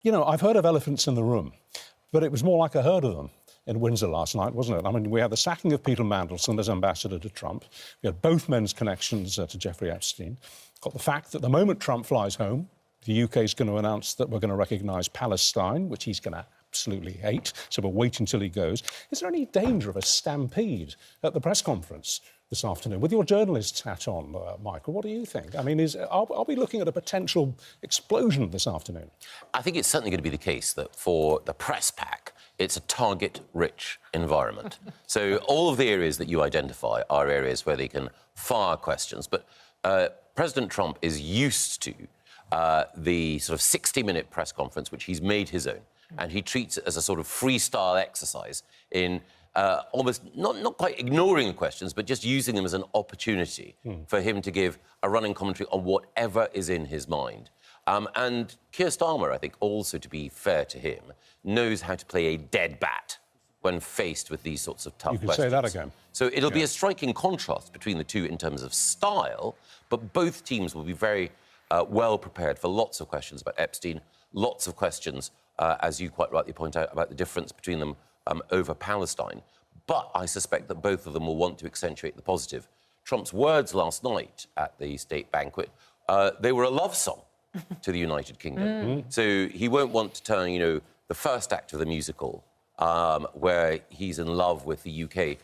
You know, I've heard of elephants in the room, but it was more like a herd of them in Windsor last night, wasn't it? I mean, we had the sacking of Peter Mandelson as ambassador to Trump. We had both men's connections to Jeffrey Epstein. Got the fact that the moment Trump flies home, the UK is going to announce that we're going to recognise Palestine, which he's going to absolutely hate, so we'll wait until he goes. Is there any danger of a stampede at the press conference this afternoon? With your journalist's hat on, Michael, what do you think? I mean, are we looking at a potential explosion this afternoon? I think it's certainly going to be the case that for the press pack, it's a target-rich environment. So all of the areas that you identify are areas where they can fire questions. But President Trump is used to the sort of 60-minute press conference, which he's made his own, and he treats it as a sort of freestyle exercise in almost not quite ignoring the questions, but just using them as an opportunity for him to give a running commentary on whatever is in his mind. And Keir Starmer, I think, also, to be fair to him, knows how to play a dead bat when faced with these sorts of tough questions. You can say that again. So it'll be a striking contrast between the two in terms of style, but both teams will be very well prepared for lots of questions about Epstein, lots of questions, as you quite rightly point out, about the difference between them over Palestine. But I suspect that both of them will want to accentuate the positive. Trump's words last night at the state banquet, they were a love song to the United Kingdom. So he won't want to turn, you know, the first act of the musical, where he's in love with the UK,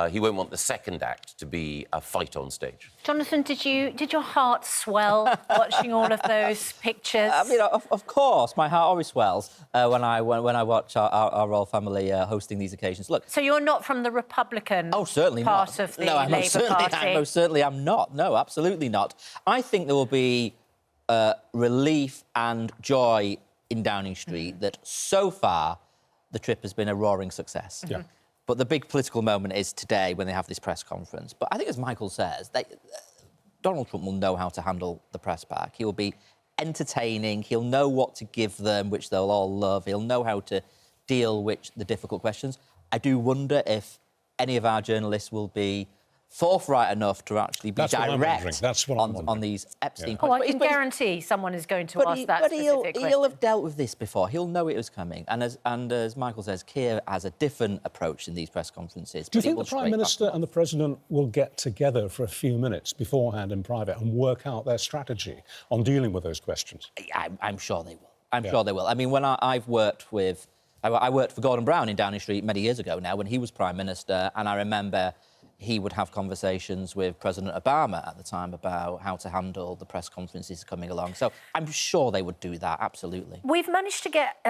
he won't want the second act to be a fight on stage. Jonathan, did your heart swell watching all of those pictures? I mean, of course, my heart always swells when I watch our royal family hosting these occasions. Look, so you're not from the Republican certainly part not. of the no, Labour Party? I most certainly am not. No, absolutely not. I think there will be relief and joy in Downing Street that so far the trip has been a roaring success. Yeah. But the big political moment is today when they have this press conference. But I think, as Michael says, Donald Trump will know how to handle the press pack. He will be entertaining. He'll know what to give them, which they'll all love. He'll know how to deal with the difficult questions. I do wonder if any of our journalists will be forthright enough to actually be direct on these Epstein questions. Oh, I can guarantee someone is going to ask that specific question. He'll have dealt with this before. He'll know it was coming. And as Michael says, Keir has a different approach in these press conferences. Do you think the Prime Minister and the President will get together for a few minutes beforehand in private and work out their strategy on dealing with those questions? I'm sure they will. I'm sure they will. I mean, when I worked for Gordon Brown in Downing Street many years ago now, when he was Prime Minister, and I remember he would have conversations with President Obama at the time about how to handle the press conferences coming along. So I'm sure they would do that, absolutely. We've managed to get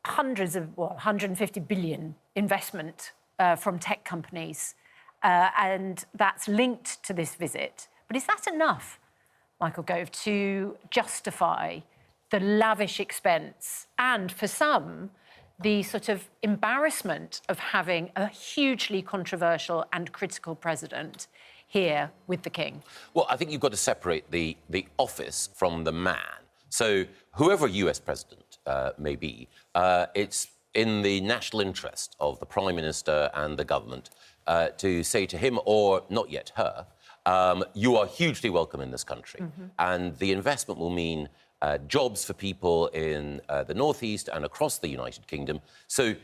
hundreds of, 150 billion investment from tech companies, and that's linked to this visit. But is that enough, Michael Gove, to justify the lavish expense and, for some, the sort of embarrassment of having a hugely controversial and critical president here with the King? Well, I think you've got to separate the office from the man. So whoever US president may be, it's in the national interest of the Prime Minister and the government to say to him, or not yet her, you are hugely welcome in this country. And the investment will mean jobs for people in the North East and across the United Kingdom. So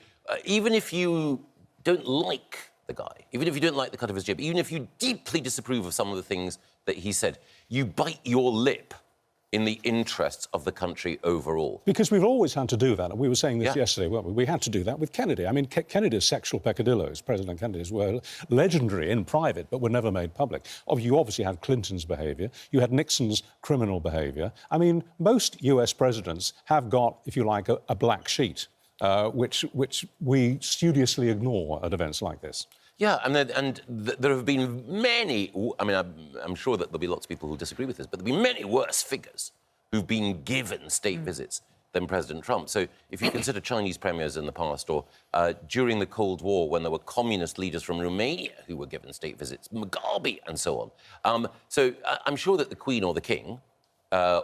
even if you don't like the guy, even if you don't like the cut of his jib, even if you deeply disapprove of some of the things that he said, you bite your lip in the interests of the country overall. Because we've always had to do that. And we were saying this yesterday, weren't we? We had to do that with Kennedy. I mean, Kennedy's sexual peccadillos, President Kennedy's, were legendary in private, but were never made public. You obviously had Clinton's behaviour. You had Nixon's criminal behaviour. I mean, most US presidents have got, if you like, a black sheet, which we studiously ignore at events like this. Yeah, and there have been many... I mean, I'm sure that there'll be lots of people who disagree with this, but there'll be many worse figures who've been given state visits than President Trump. So if you consider Chinese premiers in the past, or during the Cold War, when there were communist leaders from Romania who were given state visits, Mugabe and so on. So I'm sure that the Queen or the King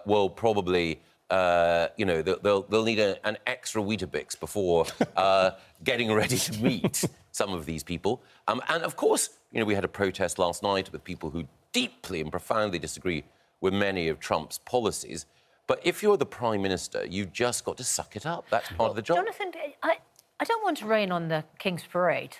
will probably... you know, they'll need an extra Weetabix before getting ready to meet some of these people. And, of course, you know, we had a protest last night with people who deeply and profoundly disagree with many of Trump's policies. But if you're the Prime Minister, you've just got to suck it up. That's part of the job. Jonathan, I don't want to rain on the King's Parade,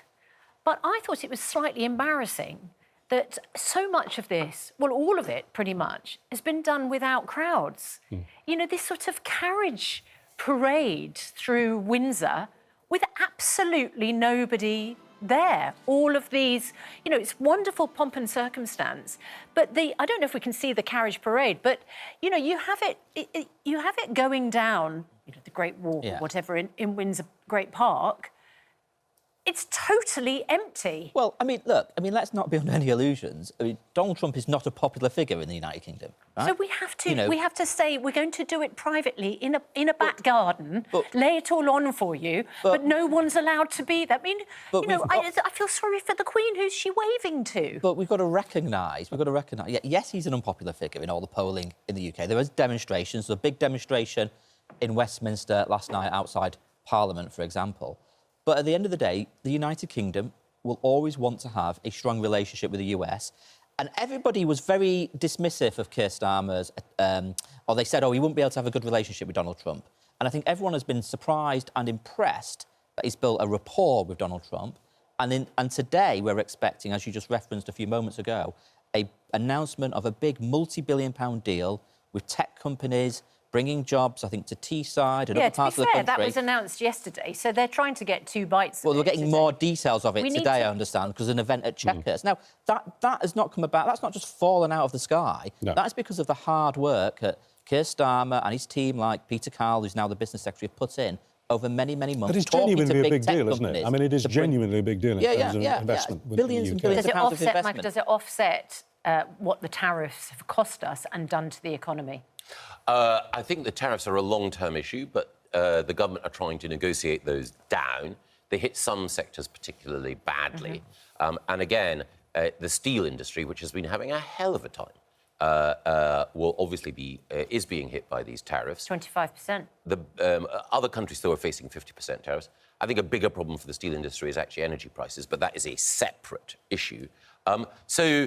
but I thought it was slightly embarrassing that so much of this, well, all of it pretty much, has been done without crowds. You know, this sort of carriage parade through Windsor with absolutely nobody there. All of these, you know, it's wonderful pomp and circumstance, but I don't know if we can see the carriage parade, but, you know, you have it going down, you know, the Great Walk or whatever in Windsor Great Park. It's totally empty. Well, I mean, look, let's not be under any illusions. I mean, Donald Trump is not a popular figure in the United Kingdom, right? So we have to, we have to say we're going to do it privately in a back garden, lay it all on for you, but no one's allowed to be there. I mean, you know, I feel sorry for the Queen. Who's she waving to? But we've got to recognise, yes, he's an unpopular figure in all the polling in the UK. There was demonstrations, there was a big demonstration in Westminster last night outside Parliament, for example. But at the end of the day, the United Kingdom will always want to have a strong relationship with the US. And everybody was very dismissive of Keir Starmer's, or they said, oh, he wouldn't be able to have a good relationship with Donald Trump. And I think everyone has been surprised and impressed that he's built a rapport with Donald Trump. And today we're expecting, as you just referenced a few moments ago, an announcement of a big multi-billion-pound deal with tech companies, bringing jobs, I think, to Teesside and other parts of the country. That was announced yesterday, so they're trying to get two bites. Well, we're getting more details of it today, I understand, because an event at Chequers. Now, that has not come about. That's not just fallen out of the sky. No. That is because of the hard work that Keir Starmer and his team, like Peter Carl, who's now the business secretary, have put in over many, many months. But it's genuinely a big deal, isn't it? I mean, it is genuinely a big deal in terms of investment. Billions and billions of pounds of investment. Michael, does it offset what the tariffs have cost us and done to the economy? I think the tariffs are a long-term issue, but the government are trying to negotiate those down. They hit some sectors particularly badly. And again, the steel industry, which has been having a hell of a time, will obviously is being hit by these tariffs. 25%. The other countries, though, are facing 50% tariffs. I think a bigger problem for the steel industry is actually energy prices, but that is a separate issue. So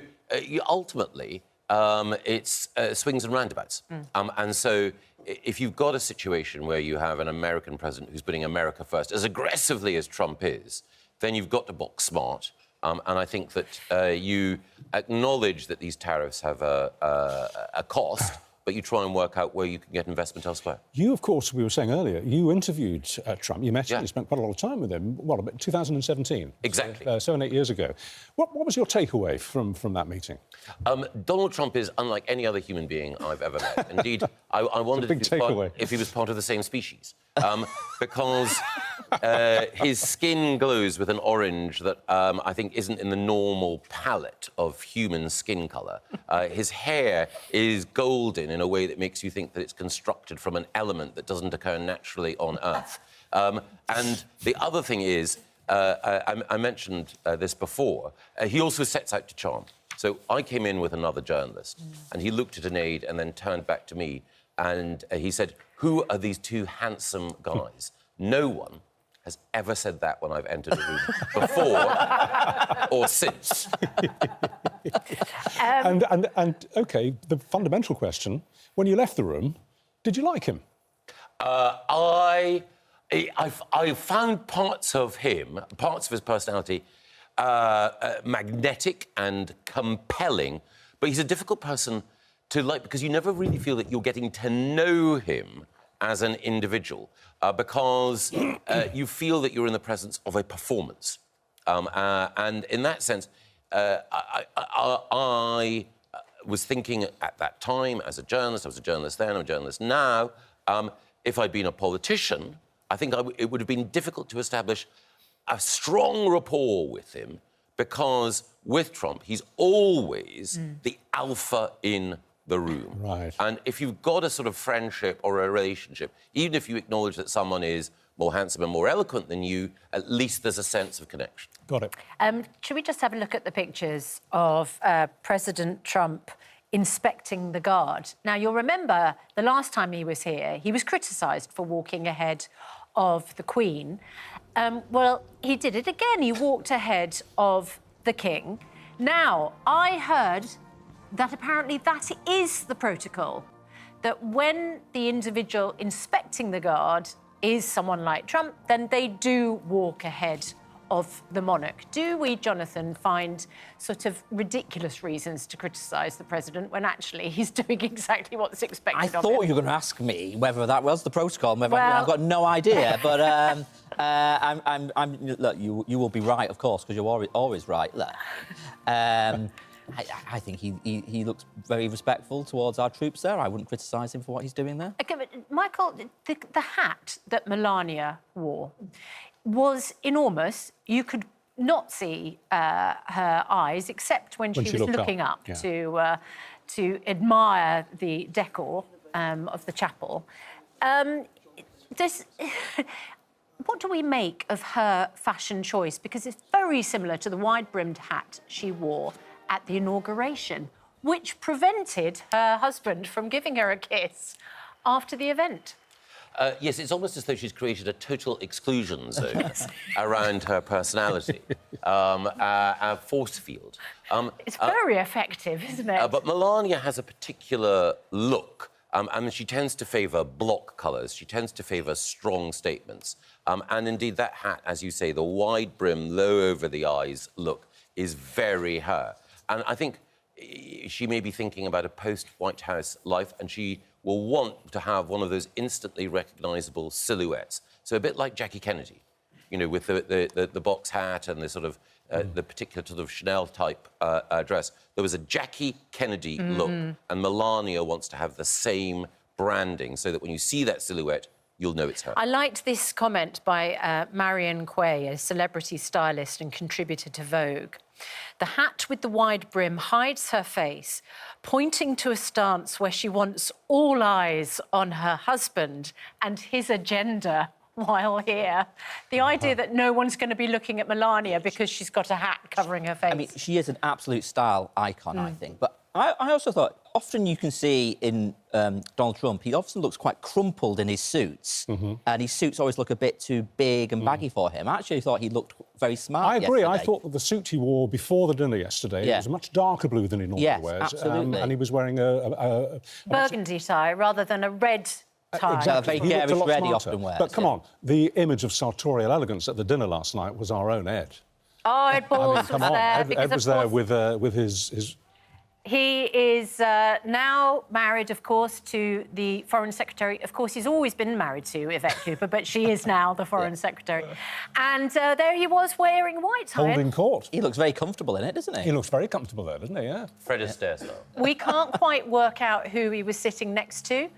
ultimately, it's swings and roundabouts. And so if you've got a situation where you have an American president who's putting America first as aggressively as Trump is, then you've got to box smart. And I think that you acknowledge that these tariffs have a cost, but you try and work out where you can get investment elsewhere. You, of course, we were saying earlier, you interviewed Trump. You met him, you spent quite a lot of time with him. What, about 2017? Exactly. 7, 8 years ago. What was your takeaway from that meeting? Donald Trump is unlike any other human being I've ever met. Indeed, I wondered if he was part of the same species. Because his skin glows with an orange that I think isn't in the normal palette of human skin colour. His hair is golden in a way that makes you think that it's constructed from an element that doesn't occur naturally on Earth. And the other thing is, I mentioned this before, he also sets out to charm. So I came in with another journalist, and he looked at an aide and then turned back to me, and he said, "Who are these two handsome guys?" No one has ever said that when I've entered a room before or since. And OK, the fundamental question, when you left the room, did you like him? I found parts of him, parts of his personality, magnetic and compelling, but he's a difficult person to like because you never really feel that you're getting to know him as an individual because you feel that you're in the presence of a performance. And in that sense, I was thinking at that time as a journalist, I was a journalist then, I'm a journalist now, if I'd been a politician, I think it would have been difficult to establish a strong rapport with him because with Trump, he's always the alpha in the room. Right. And if you've got a sort of friendship or a relationship, even if you acknowledge that someone is more handsome and more eloquent than you, at least there's a sense of connection. Got it. Should we just have a look at the pictures of President Trump inspecting the guard? Now, you'll remember the last time he was here, he was criticised for walking ahead of the Queen. Well, he did it again. He walked ahead of the King. Now, I heard that apparently that is the protocol, that when the individual inspecting the guard is someone like Trump, then they do walk ahead of the monarch. Do we, Jonathan, find sort of ridiculous reasons to criticise the president when actually he's doing exactly what's expected of him? I thought you were going to ask me whether that was the protocol. Whether, I've got no idea, but look, you will be right, of course, because you're always right. Look, I think he looks very respectful towards our troops there. I wouldn't criticise him for what he's doing there. Okay, but Michael, the hat that Melania wore was enormous. You could not see her eyes except when she was looking up to admire the decor of the chapel. What do we make of her fashion choice? Because it's very similar to the wide-brimmed hat she wore at the inauguration, which prevented her husband from giving her a kiss after the event. Yes, it's almost as though she's created a total exclusion zone around her personality, a force field. It's very effective, isn't it? But Melania has a particular look. And she tends to favour block colours. She tends to favour strong statements. And indeed, that hat, as you say, the wide brim, low over the eyes look is very her. And I think she may be thinking about a post-White House life, and she will want to have one of those instantly recognisable silhouettes. So a bit like Jackie Kennedy, you know, with the box hat and the sort of the particular sort of Chanel-type dress. There was a Jackie Kennedy look, and Melania wants to have the same branding so that when you see that silhouette, you'll know it's her. I liked this comment by Marion Quay, a celebrity stylist and contributor to Vogue. The hat with the wide brim hides her face, pointing to a stance where she wants all eyes on her husband and his agenda while here. The idea that no one's going to be looking at Melania because she's got a hat covering her face. I mean, she is an absolute style icon, I think. But I also thought, often you can see in Donald Trump, he often looks quite crumpled in his suits, and his suits always look a bit too big and baggy for him. I actually thought he looked very smart I agree. yesterday. I thought that the suit he wore before the dinner yesterday was a much darker blue than he normally wears. Absolutely. And he was wearing a burgundy tie rather than a red tie. Exactly. A very garish red he smarter. often wears. But come on, the image of sartorial elegance at the dinner last night was our own Ed. Oh, Ed Balls was there. Ed was there with his... He is now married, of course, to the Foreign Secretary. Of course, he's always been married to Yvette Cooper, but she is now the Foreign Secretary. And there he was wearing white tie. Holding court. He looks very comfortable in it, doesn't he? He looks very comfortable there, doesn't he? Yeah. Fred Astaire style. We can't quite work out who he was sitting next to.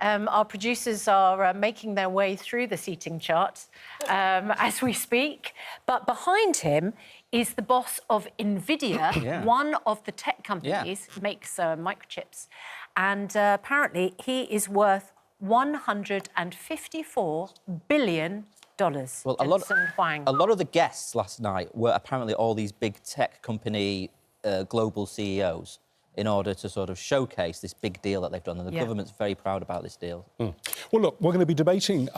Our producers are making their way through the seating chart as we speak. But behind him is the boss of NVIDIA, one of the tech companies, makes microchips. And apparently he is worth $154 billion. Well, a lot of the guests last night were apparently all these big tech company global CEOs, in order to sort of showcase this big deal that they've done. And the government's very proud about this deal. Well, look, we're going to be debating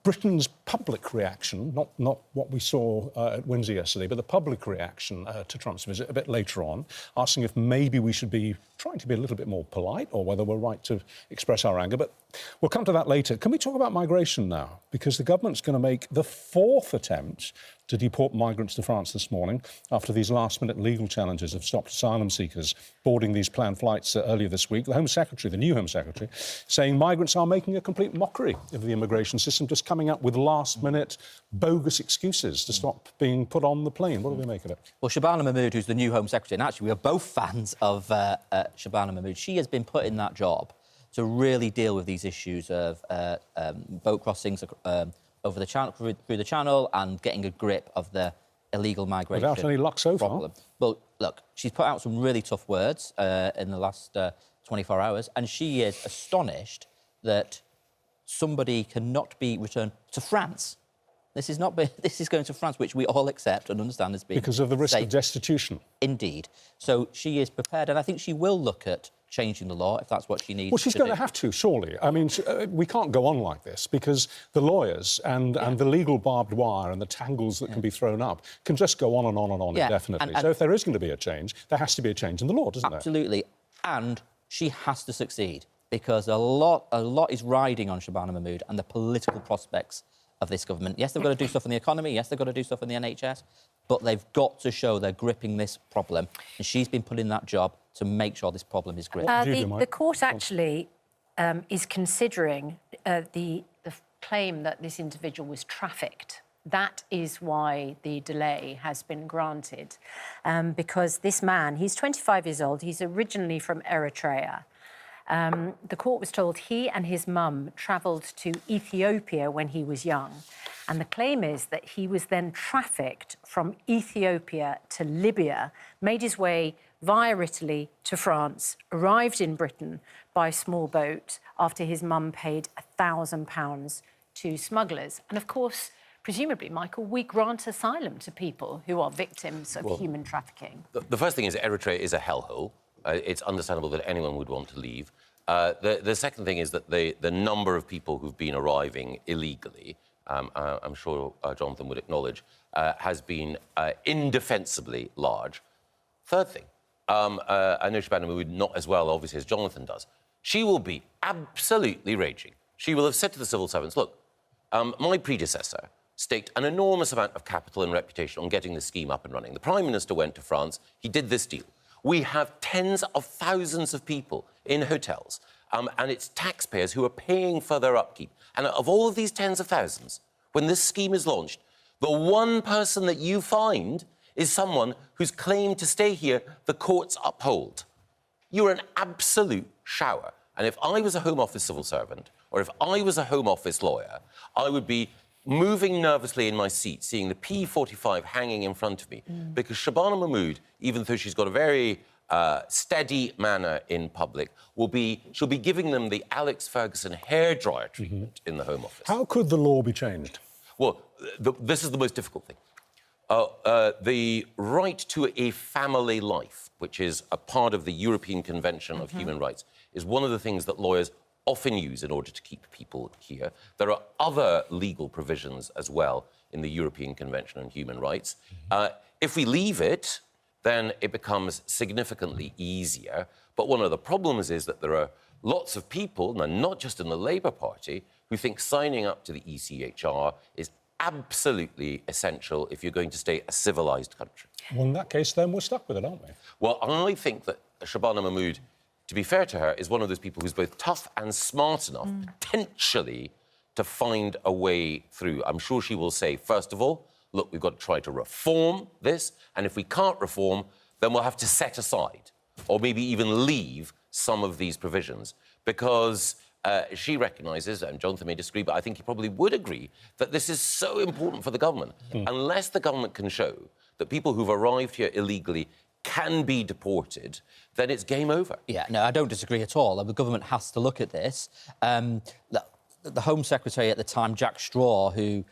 Britain's public reaction, not what we saw at Windsor yesterday, but the public reaction to Trump's visit a bit later on, asking if maybe we should be trying to be a little bit more polite or whether we're right to express our anger. But we'll come to that later. Can we talk about migration now? Because the government's going to make the fourth attempt to deport migrants to France this morning after these last-minute legal challenges have stopped asylum seekers boarding these planned flights earlier this week. The Home Secretary, the new Home Secretary, saying migrants are making a complete mockery of the immigration system, just coming up with last-minute bogus excuses to stop being put on the plane. What do we make of it? Well, Shabana Mahmood, who's the new Home Secretary, and actually we are both fans of Shabana Mahmood, she has been put in that job to really deal with these issues of boat crossings over the channel, through the channel, and getting a grip of the illegal migration. Without any luck so far. Well, look, she's put out some really tough words in the last 24 hours, and she is astonished that somebody cannot be returned to France. This is going to France, which we all accept and understand as being because of the risk safe. of destitution. Indeed. So she is prepared, and I think she will look at changing the law if that's what she needs. Well, she's going to have to, surely. I mean, we can't go on like this because the lawyers and the legal barbed wire and the tangles that can be thrown up can just go on and on and on indefinitely. So if there is going to be a change, there has to be a change in the law, doesn't there? Absolutely. And she has to succeed. because a lot is riding on Shabana Mahmood and the political prospects of this government. Yes, they've got to do stuff in the economy. Yes, they've got to do stuff in the NHS. But they've got to show they're gripping this problem. And she's been put in that job to make sure this problem is gripped. The court actually is considering the claim that this individual was trafficked. That is why the delay has been granted, because this man, he's 25 years old, he's originally from Eritrea. The court was told he and his mum travelled to Ethiopia when he was young. And the claim is that he was then trafficked from Ethiopia to Libya, made his way via Italy to France, arrived in Britain by small boat after his mum paid £1,000 to smugglers. And of course, presumably, Michael, we grant asylum to people who are victims of human trafficking. The first thing is Eritrea is a hellhole. It's understandable that anyone would want to leave. The second thing is that the number of people who've been arriving illegally, I'm sure Jonathan would acknowledge, has been indefensibly large. Third thing, I know Shabana Mahmood not as well, obviously, as Jonathan does. She will be absolutely raging. She will have said to the civil servants, look, my predecessor staked an enormous amount of capital and reputation on getting the scheme up and running. The Prime Minister went to France, he did this deal. We have tens of thousands of people in hotels, and it's taxpayers who are paying for their upkeep. And of all of these tens of thousands, when this scheme is launched, the one person that you find is someone whose claim to stay here the courts uphold. You're an absolute shower. And if I was a Home Office civil servant, or if I was a Home Office lawyer, I would be moving nervously in my seat, seeing the P45 hanging in front of me, because Shabana Mahmood, even though she's got a very steady manner in public, she'll be giving them the Alex Ferguson hairdryer treatment in the Home Office. How could the law be changed? Well, this is the most difficult thing. The right to a family life, which is a part of the European Convention of Human Rights, is one of the things that lawyers often use in order to keep people here. There are other legal provisions as well in the European Convention on Human Rights. If we leave it, then it becomes significantly easier. But one of the problems is that there are lots of people, and not just in the Labour Party, who think signing up to the ECHR is absolutely essential if you're going to stay a civilised country. Well, in that case, then we're stuck with it, aren't we? Well, I think that Shabana Mahmood, to be fair to her, is one of those people who's both tough and smart enough, potentially, to find a way through. I'm sure she will say, first of all, look, we've got to try to reform this, and if we can't reform, then we'll have to set aside, or maybe even leave some of these provisions, because she recognises, and Jonathan may disagree, but I think he probably would agree, that this is so important for the government. Unless the government can show that people who've arrived here illegally can be deported, then it's game over. Yeah, no, I don't disagree at all. The government has to look at this. The Home Secretary at the time, Jack Straw, who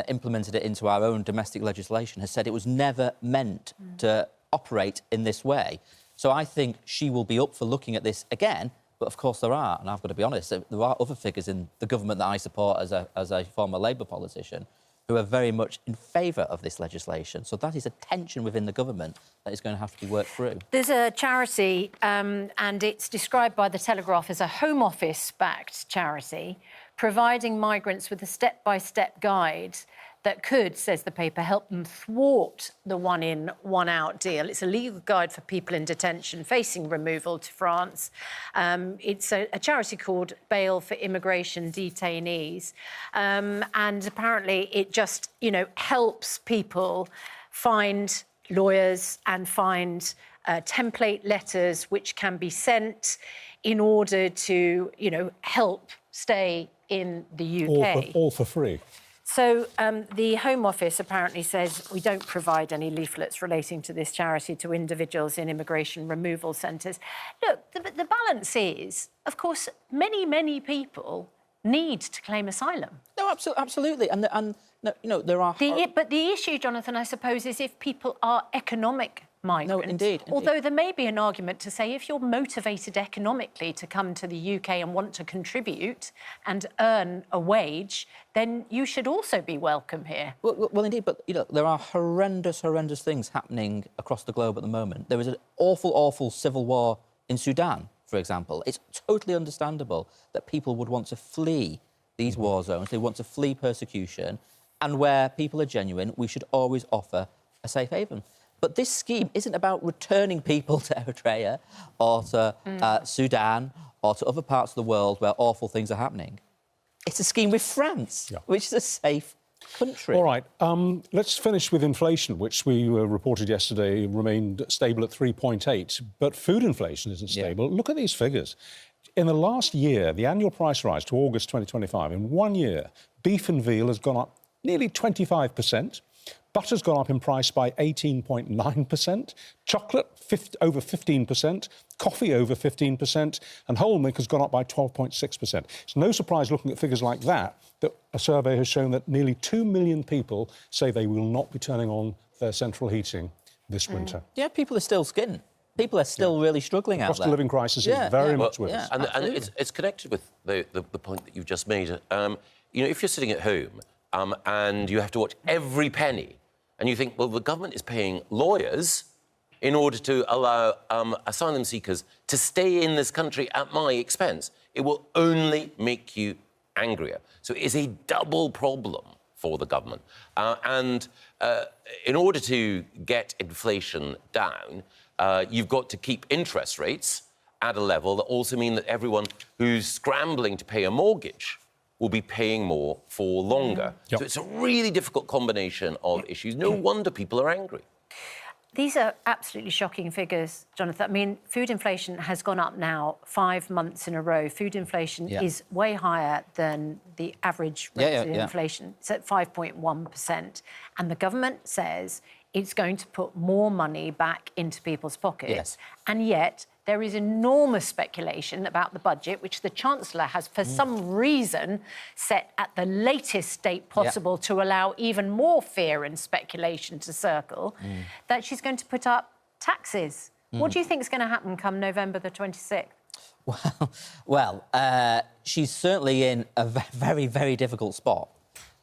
implemented it into our own domestic legislation, has said it was never meant to operate in this way. So I think she will be up for looking at this again. But of course there are, and I've got to be honest, there are other figures in the government that I support as a former Labour politician who are very much in favour of this legislation. So that is a tension within the government that is going to have to be worked through. There's a charity, and it's described by The Telegraph as a Home Office-backed charity, providing migrants with a step-by-step guide that could, says the paper, help them thwart the one-in, one-out deal. It's a legal guide for people in detention facing removal to France. It's a charity called Bail for Immigration Detainees. And apparently it just, helps people find lawyers and find template letters which can be sent in order to, help stay in the UK. All for free. So the Home Office apparently says we don't provide any leaflets relating to this charity to individuals in immigration removal centres. Look, the balance is, of course, many people need to claim asylum. No, absolutely. And there are... But the issue, Jonathan, I suppose, is if people are economic migrants. No, indeed. Although there may be an argument to say if you're motivated economically to come to the UK and want to contribute and earn a wage, then you should also be welcome here. Well, indeed, but, there are horrendous things happening across the globe at the moment. There is an awful civil war in Sudan, for example, it's totally understandable that people would want to flee these war zones. They want to flee persecution. And where people are genuine, we should always offer a safe haven. But this scheme isn't about returning people to Eritrea or to Sudan or to other parts of the world where awful things are happening. It's a scheme with France, which is a safe country. All right, let's finish with inflation, which we reported yesterday remained stable at 3.8, but food inflation isn't stable. Look at these figures. In the last year, the annual price rise to August 2025, in 1 year, beef and veal has gone up nearly 25%. Butter's gone up in price by 18.9%, chocolate over 15%, coffee over 15%, and whole milk has gone up by 12.6%. It's no surprise, looking at figures like that, that a survey has shown that nearly 2 million people say they will not be turning on their central heating this winter. Yeah, people are still skinned. People are still really struggling out there. The cost of living crisis is very much with us. And it's connected with the point that you've just made. You know, if you're sitting at home and you have to watch every penny, and you think, well, the government is paying lawyers in order to allow asylum seekers to stay in this country at my expense, it will only make you angrier. So it is a double problem for the government. And in order to get inflation down, you've got to keep interest rates at a level that also mean that everyone who's scrambling to pay a mortgage will be paying more for longer. So it's a really difficult combination of issues. No wonder people are angry. These are absolutely shocking figures, Jonathan. I mean, food inflation has gone up now 5 months in a row. Food inflation is way higher than the average rate of inflation. It's at 5.1%. And the government says it's going to put more money back into people's pockets. And yet there is enormous speculation about the budget, which the Chancellor has, for some reason, set at the latest date possible to allow even more fear and speculation to circle, that she's going to put up taxes. What do you think is going to happen come November the 26th? Well, she's certainly in a very, very difficult spot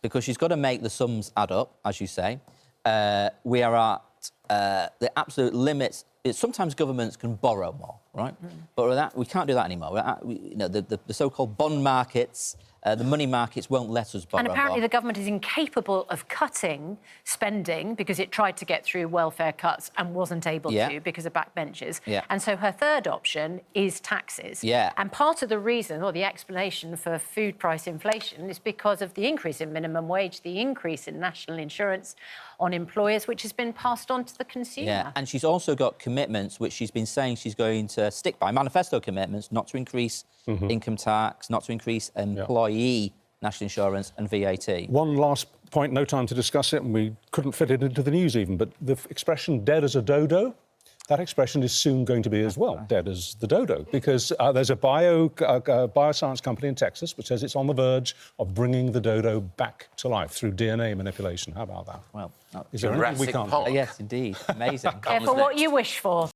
because she's got to make the sums add up, as you say. We are at the absolute limits. Sometimes governments can borrow more, right? But we can't do that anymore. You know, the so-called bond markets, the money markets won't let us borrow more. And apparently the government is incapable of cutting spending because it tried to get through welfare cuts and wasn't able to because of backbenchers. And so her third option is taxes. And part of the reason, or the explanation for food price inflation, is because of the increase in minimum wage, the increase in national insurance on employers, which has been passed on to the consumer. And she's also got commitments, which she's been saying she's going to stick by, manifesto commitments, not to increase income tax, not to increase employee national insurance and VAT. One last point, no time to discuss it, and we couldn't fit it into the news even, but the expression dead as a dodo, that expression is soon going to be as well, dead as the dodo, because there's a bioscience company in Texas which says it's on the verge of bringing the dodo back to life through DNA manipulation. How about that? Well, is there anything we can't do? Yes, indeed. Amazing. Careful what you wish for.